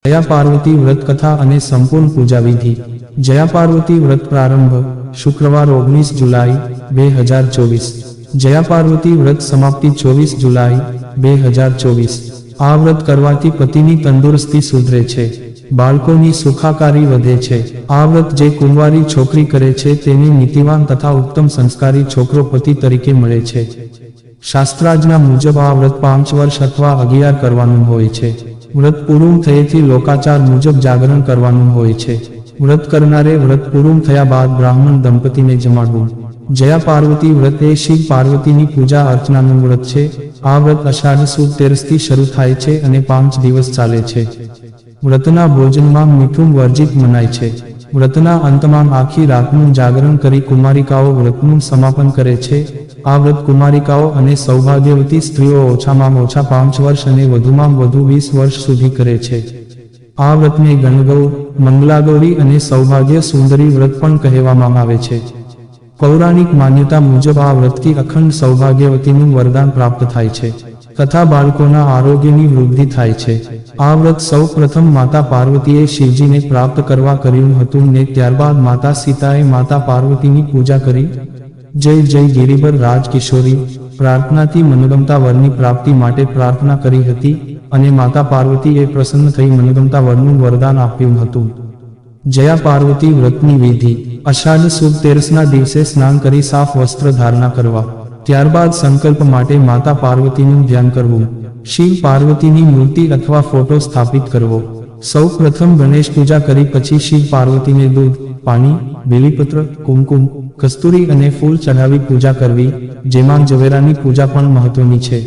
જયા પાર્વતી વ્રત કથા અને સંપૂર્ણ પૂજા વિધિ। જયા પાર્વતી વ્રત પ્રારંભ શુક્રવાર 19 જુલાઈ 2024। જયા પાર્વતી વ્રત સમાપ્તિ 24 જુલાઈ 2024। આ વ્રત કરવાથી પતિની તંદુરસ્તી સુધરે છે, બાળકોની સુખાકારી વધે છે। આ વ્રત જે કુંવારી છોકરી કરે છે તેને નીતિવાન તથા ઉત્તમ સંસ્કારી છોકરો પતિ તરીકે મળે છે। શાસ્ત્રાજ્ઞા મુજબ આ વ્રત 5 વર્ષ અથવા 11 કરવાનું હોય છે। વ્રત પૂરું થયેથી લોકાચાર મુજબ જાગરણ કરવાનું હોય છે। વ્રત કરનારે વ્રત પૂરું થયા બાદ બ્રાહ્મણ દંપતીને જમાડવું। જયા પાર્વતી વ્રત એ શિવ પાર્વતીની પૂજા અર્ચનાનું વ્રત છે। આ વ્રત અષાઢ સુદ 13 થી શરૂ થાય છે અને 5 દિવસ ચાલે છે। વ્રતના ભોજનમાં મીઠું વર્જિત મનાય છે। વ્રતના અંતમાં આખી રાતનું જાગરણ કરી કુમારિકાઓ વ્રતનું સમાપન કરે છે। આ વ્રત કુમારિકાઓ અને સૌભાગ્યવતી સ્ત્રીઓ ઓછામાં ઓછા 5 વર્ષ અને વધુમાં વધુ 20 વર્ષ સુધી કરે છે। આ વ્રતને ગણગૌર, મંગલાગૌરી અને સૌભાગ્ય સુંદરી વ્રત પણ કહેવામાં આવે છે। પૌરાણિક માન્યતા મુજબ આ વ્રતથી અખંડ સૌભાગ્યવતીનું વરદાન પ્રાપ્ત થાય છે તથા બાળકોના આરોગ્યની વૃદ્ધિ થાય છે। આ વ્રત સૌ પ્રથમ માતા પાર્વતીએ શિવજીને પ્રાપ્ત કરવા કર્યું હતું ને ત્યારબાદ માતા સીતાએ માતા પાર્વતીની પૂજા કરી। જય જય ગિરિબર રાજકિશોરી પ્રાર્થનાથી મનગમતા વરની પ્રાપ્તિ માટે પ્રાર્થના કરી હતી અને માતા પાર્વતીએ પ્રસન્ન થઈ મનગમતા વરનું વરદાન આપ્યું હતું। જયા પાર્વતી વ્રતની વિધિ। અષાઢ સુદ 13ના દિવસે સ્નાન કરી સાફ વસ્ત્ર ધારણા કરવા, ત્યારબાદ સંકલ્પ માટે માતા પાર્વતીનું ધ્યાન કરવું। શિવ પાર્વતીની મૂર્તિ અથવા ફોટો સ્થાપિત કરવો। સૌ પ્રથમ ગણેશ પૂજા કરી પછી શિવ પાર્વતીને દૂધ, પાણી, બેલીપત્ર, કુમકુમ, કસ્તુરી અને ફૂલ ચઢાવી પૂજા કરવી, જેમાં જવેરાની પૂજા પણ મહત્વની છે।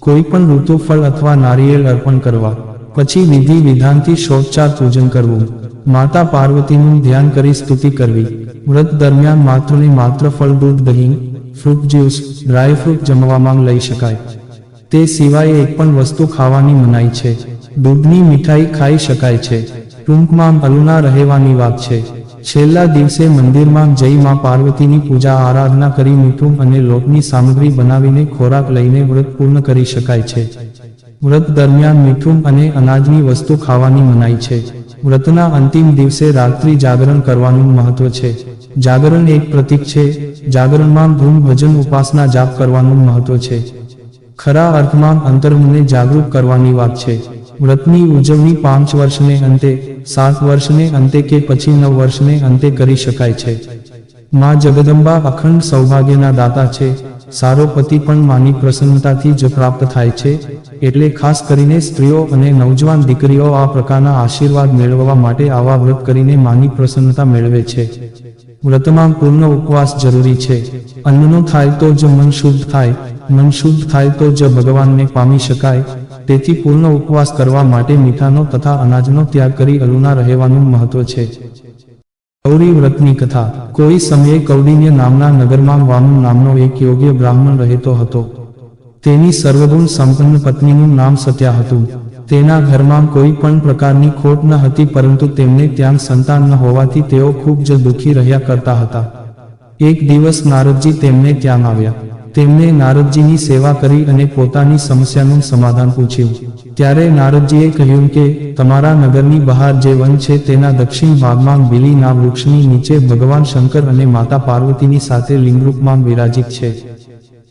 કોઈ પણ ઋતુફળ અથવા નારિયેળ અર્પણ કરવા, પછી વિધિ વિધાનથી ષોડશોપચાર પૂજન કરવું। માતા પાર્વતીનું ધ્યાન કરી સ્તુતિ કરવી। વ્રત દરમિયાન માત્ર ને માત્ર ફળ, દૂધ, દહીં, ફ્રૂટ જ્યુસ, ડ્રાયફ્રૂટ જમવામાં લઈ શકાય। તે સિવાય એક પણ વસ્તુ ખાવાની મનાઈ છે। દૂધની મીઠાઈ ખાઈ શકાય છે। ટૂંકમાં અલુણા રહેવાની વાત છે। છેલ્લા દિવસે મંદિરમાં જઈ માં પાર્વતીની પૂજા આરાધના કરી મીઠું અને લોટની સામગ્રી બનાવીને ખોરાક લઈને વ્રત પૂર્ણ કરી શકાય છે। વ્રત દરમિયાન મીઠું અને અનાજની વસ્તુ ખાવાની મનાઈ છે। વ્રતના અંતિમ દિવસે રાત્રિ જાગરણ કરવાનું મહત્વ છે। જાગરણ એક પ્રતીક છે। જાગરણમાં ધૂમ, ભજન, ઉપાસના, જાપ કરવાનું મહત્વ છે। ખરા અર્થમાં અંતર્મનને જાગૃત કરવાની વાત છે। વ્રતની ઉજવણી 5 વર્ષને અંતે, 7 વર્ષને અંતે કે પછી 9 વર્ષને અંતે કરી શકાય છે। માં જગદંબા અખંડ સૌભાગ્યના દાતા છે। સારો પતિ પણ માની પ્રસન્નતાથી જ પ્રાપ્ત થાય છે, એટલે ખાસ કરીને સ્ત્રીઓ અને નવજવાન દીકરીઓ આ પ્રકારના આશીર્વાદ મેળવવા માટે આવા વ્રત કરીને માની પ્રસન્નતા મેળવે છે। વ્રતમાં પૂર્ણ ઉપવાસ જરૂરી છે। અન્નનો થાય તો જ મન શુદ્ધ થાય, મન શુદ્ધ થાય તો જ ભગવાનને પામી શકાય। તેથી પૂર્ણ ઉપવાસ કરવા માટે મીઠાનો તથા અનાજનો ત્યાગ કરી અલુણા રહેવાનું મહત્વ છે। કૌરી વ્રતની કથા। કોઈ સમયે કૌંડિન્ય નામના નગરમાં વામન નામનો એક યોગ્ય બ્રાહ્મણ રહેતો હતો। તેની સર્વગુણ સંપન્ન પત્નીનું નામ સત્યા હતું। તેના ઘરમાં કોઈ પણ પ્રકારની ખોટ ન હતી, પરંતુ તેમને ત્યાં સંતાન ન હોવાથી તેઓ ખૂબ જ દુઃખી રહ્યા કરતા હતા। એક દિવસ નારદજી તેમને ત્યાં આવ્યા। તેમને નારદજીની સેવા કરી અને પોતાની સમસ્યાનું સમાધાન પૂછ્યું। ત્યારે નારદજીએ કહ્યું કે તમારા નગરની બહાર જે વન છે તેના દક્ષિણ ભાગમાં બીલીના વૃક્ષની નીચે ભગવાન શંકર અને માતા પાર્વતીની સાથે લિંગરૂપમાં વિરાજિત છે।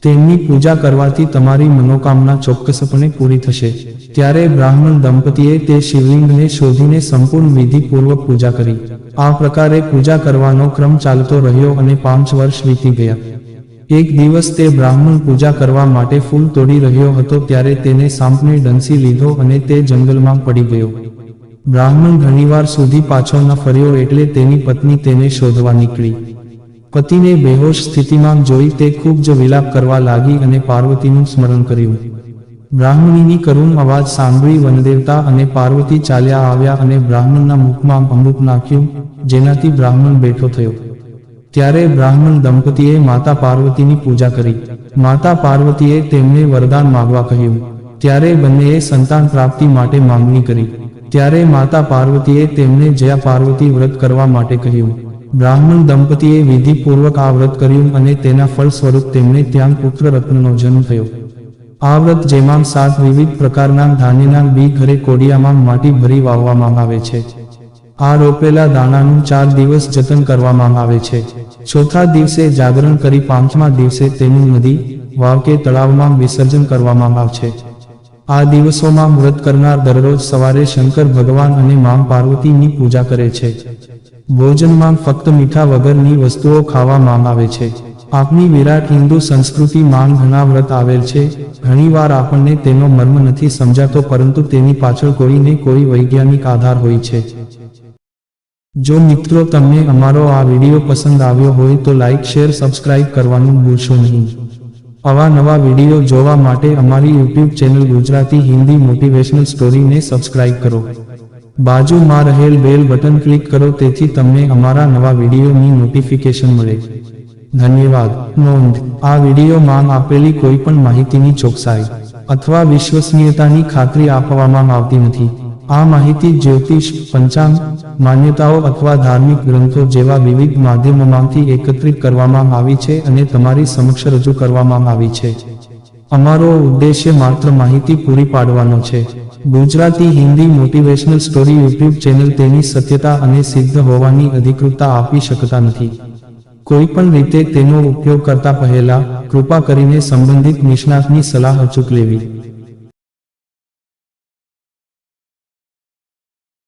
તેમની પૂજા કરવાથી તમારી મનોકામના ચોક્કસપણે પૂરી થશે। ત્યારે બ્રાહ્મણ દંપતીએ તે શિવલિંગને શોધીને સંપૂર્ણ વિધિપૂર્વક પૂજા કરી। આ પ્રકારે પૂજા કરવાનો ક્રમ ચાલતો રહ્યો અને 5 વર્ષ વીતી ગયા। એક દિવસ તે બ્રાહ્મણ પૂજા કરવા માટે ફૂલ તોડી રહ્યો હતો ત્યારે તેને સાંપને ડંસી લીધો અને તે જંગલમાં પડી ગયો। બ્રાહ્મણ ઘણીવાર સુધી પાછો ન ફર્યો એટલે તેની પત્ની તેને શોધવા નીકળી। પતિને બેહોશ સ્થિતિમાં જોઈ તે ખૂબ જ વિલાપ કરવા લાગી અને પાર્વતીનું સ્મરણ કર્યું। બ્રાહ્મણીની કરુણ અવાજ સાંભળી વનદેવતા અને પાર્વતી ચાલ્યા આવ્યા અને બ્રાહ્મણના મુખમાં અમૃત નાખ્યું, જેનાથી બ્રાહ્મણ બેઠો થયો। ત્યારે બ્રાહ્મણ દંપતીએ માતા પાર્વતીની પૂજા કરી। માતા પાર્વતીએ તેમને વરદાન માંગવા કહ્યું। ત્યારે બંનેએ સંતાન પ્રાપ્તિ માટે માંગણી કરી। ત્યારે માતા પાર્વતીએ તેમને જયા પાર્વતી વ્રત કરવા માટે કહ્યું। બ્રાહ્મણ દંપતીએ વિધિપૂર્વક આ વ્રત કર્યું અને તેના ફળ સ્વરૂપ તેમને ત્યાં પુત્ર રત્નનો જન્મ થયો। આ વ્રત જેમાં 7 વિવિધ પ્રકારના ધાન્યના બી ઘરે કોડિયામાં માટી ભરી વાવવામાં આવે છે. આ રોપેલા દાણાનું 4 દિવસ જતન કરવામાં આવે છે. ચોથા દિવસે જાગરણ કરી 5મા દિવસે તેનું નદી, વાવ કે તળાવમાં વિસર્જન કરવામાં આવે છે. આ દિવસોમાં વ્રત કરનાર દરરોજ સવારે શંકર ભગવાન અને માં પાર્વતીની પૂજા કરે છે. ભોજનમાં ફક્ત મીઠા વગરની વસ્તુઓ ખાવામાં આવે છે. આપણી વિરાટ હિન્દુ સંસ્કૃતિમાં ઘણા વ્રત આવેલ છે. ઘણીવાર આપણને તેનો મર્મ નથી સમજાતો, પરંતુ તેની પાછળ કોઈ ને કોઈ વૈજ્ઞાનિક આધાર હોય છે. જો મિત્રો તમને અમારો આ વિડીયો પસંદ આવ્યો હોય તો લાઈક, શેર, સબસ્ક્રાઇબ કરવાનું ભૂલશો નહીં. આવા નવા વિડીયો જોવા માટે અમારી YouTube channel Gujarati Hindi motivational સ્ટોરીને સબસ્ક્રાઇબ કરો. બાજુમાં રહેલ બેલ બટન ક્લિક કરો તેથી તમને અમારા નવા વિડીયોની નોટિફિકેશન મળે. ધન્યવાદ. નોંધ: આ વિડીયોમાં આપેલી કોઈપણ માહિતીની ચોકસાઈ અથવા વિશ્વસનીયતાની ખાતરી આપવામાં આવતી નથી. આ માહિતી જ્યોતિષ, પંચાંગ, માન્યતાઓ અથવા ધાર્મિક ગ્રંથો જેવા વિવિધ માધ્યમોમાંથી એકત્રિત કરવામાં આવી છે અને તમારી સમક્ષ રજૂ કરવામાં આવી છે. અમારો ઉદ્દેશ્ય માત્ર માહિતી પૂરી પાડવાનો છે. Gujarati Hindi motivational story YouTube channel તેની સત્યતા અને સિદ્ધ હોવાની અધિકૃતતા આપી શકતા નથી. કોઈપણ રીતે તેનો ઉપયોગ કરતા પહેલા કૃપા કરીને સંબંધિત નિષ્ણાતની સલાહ અચૂક લેવી.